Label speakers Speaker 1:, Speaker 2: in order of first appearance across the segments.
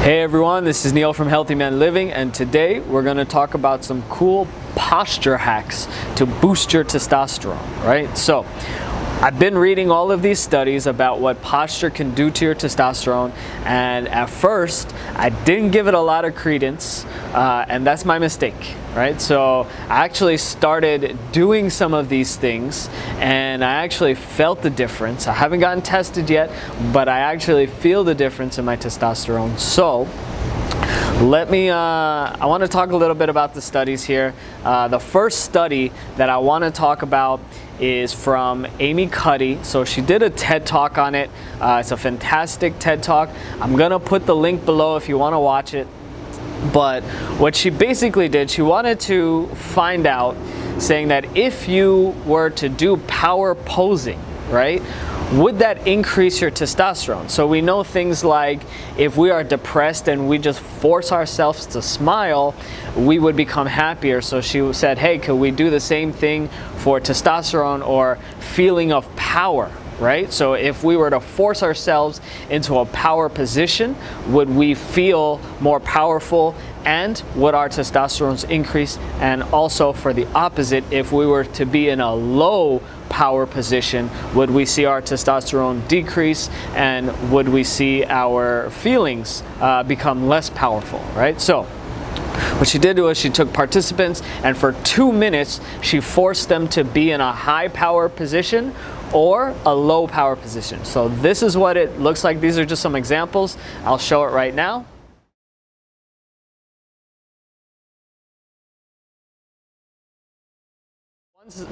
Speaker 1: Hey everyone, this is Neil from Healthy Man Living, and today we're going to talk about some cool posture hacks to boost your testosterone, right? So, I've been reading all of these studies about what posture can do to your testosterone, and at first I didn't give it a lot of credence, and that's my mistake, right? So I actually started doing some of these things and I actually felt the difference. I haven't gotten tested yet, but I actually feel the difference in my testosterone. So I want to talk a little bit about the studies here. The first study that I want to talk about is from Amy Cuddy. So she did a TED Talk on it. It's a fantastic TED Talk. I'm gonna put the link below if you want to watch it. But what she basically did, she wanted to find out, saying that if you were to do power posing, right, would that increase your testosterone? So we know things like if we are depressed and we just force ourselves to smile, we would become happier. So she said, hey, could we do the same thing for testosterone or feeling of power, right? So if we were to force ourselves into a power position, would we feel more powerful and would our testosterone increase? And also for the opposite, if we were to be in a low power position, would we see our testosterone decrease and would we see our feelings become less powerful, right? So what she did was she took participants and for 2 minutes she forced them to be in a high power position or a low power position. So this is what it looks like. These are just some examples. I'll show it right now.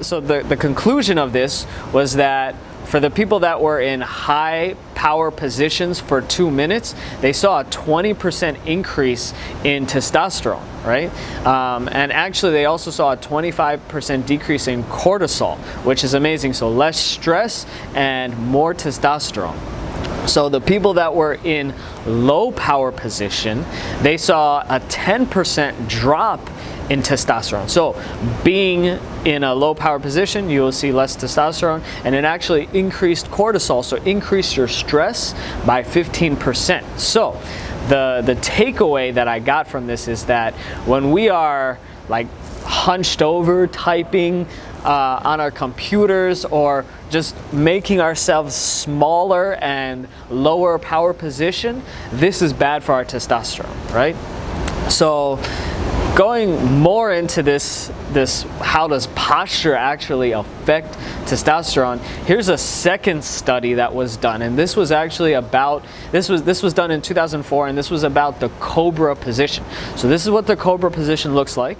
Speaker 1: So the conclusion of this was that for the people that were in high power positions for 2 minutes, they saw a 20% increase in testosterone, right? And actually they also saw a 25% decrease in cortisol, which is amazing. So less stress and more testosterone. So the people that were in low power position, they saw a 10% drop in testosterone. So being in a low power position, you will see less testosterone, and it actually increased cortisol, so increased your stress by 15%. So the takeaway that I got from this is that when we are like hunched over typing on our computers or just making ourselves smaller and lower power position, this is bad for our testosterone, right? So going more into this how does posture actually affect testosterone, here's a second study that was done, and this was actually about, this was done in 2004, and this was about the Cobra position. So this is what the Cobra position looks like.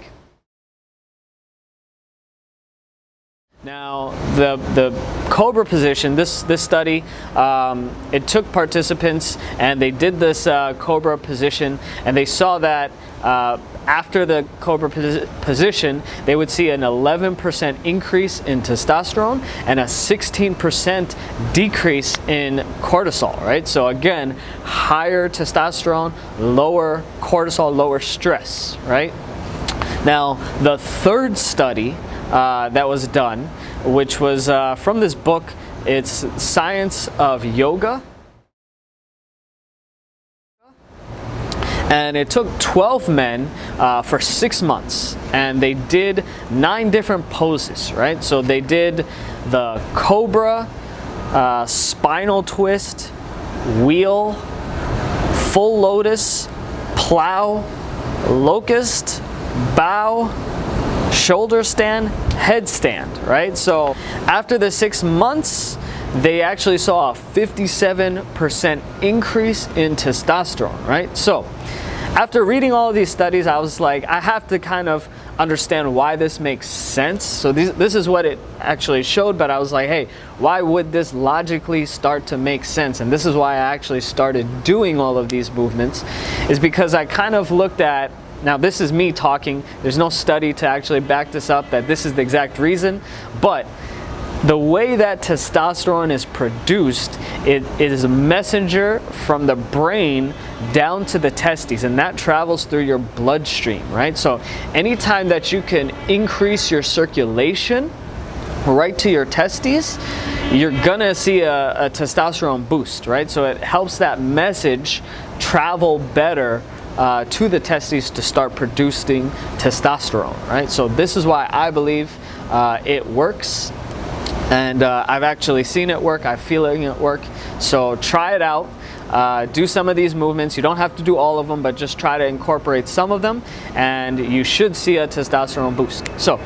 Speaker 1: Now, the Cobra position, this study, it took participants and they did this Cobra position, and they saw that after the Cobra position, they would see an 11% increase in testosterone and a 16% decrease in cortisol, right? So again, higher testosterone, lower cortisol, lower stress, right? Now, the third study that was done, which was from this book, it's Science of Yoga. And it took 12 men for 6 months, and they did 9 different poses, right? So they did the Cobra, spinal twist, wheel, full lotus, plow, locust, bow, shoulder stand, headstand, right? So after the 6 months, they actually saw a 57% increase in testosterone, right? So after reading all of these studies, I was like, I have to kind of understand why this makes sense. So this is what it actually showed, but I was like, hey, why would this logically start to make sense? And this is why I actually started doing all of these movements, is because I kind of looked at, now this is me talking, there's no study to actually back this up that this is the exact reason, but the way that testosterone is produced, it is a messenger from the brain down to the testes, and that travels through your bloodstream, right? So anytime that you can increase your circulation right to your testes, you're gonna see a testosterone boost, right? So it helps that message travel better to the testes to start producing testosterone, right? So this is why I believe it works. And I've actually seen it work. I'm feeling it work. So try it out. Do some of these movements. You don't have to do all of them, but just try to incorporate some of them, and you should see a testosterone boost. So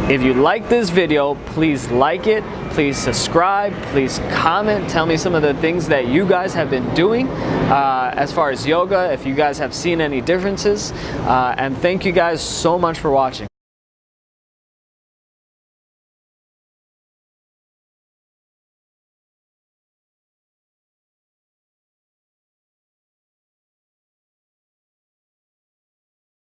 Speaker 1: if you like this video, please like it. Please subscribe. Please comment. Tell me some of the things that you guys have been doing as far as yoga, if you guys have seen any differences. And thank you guys so much for watching.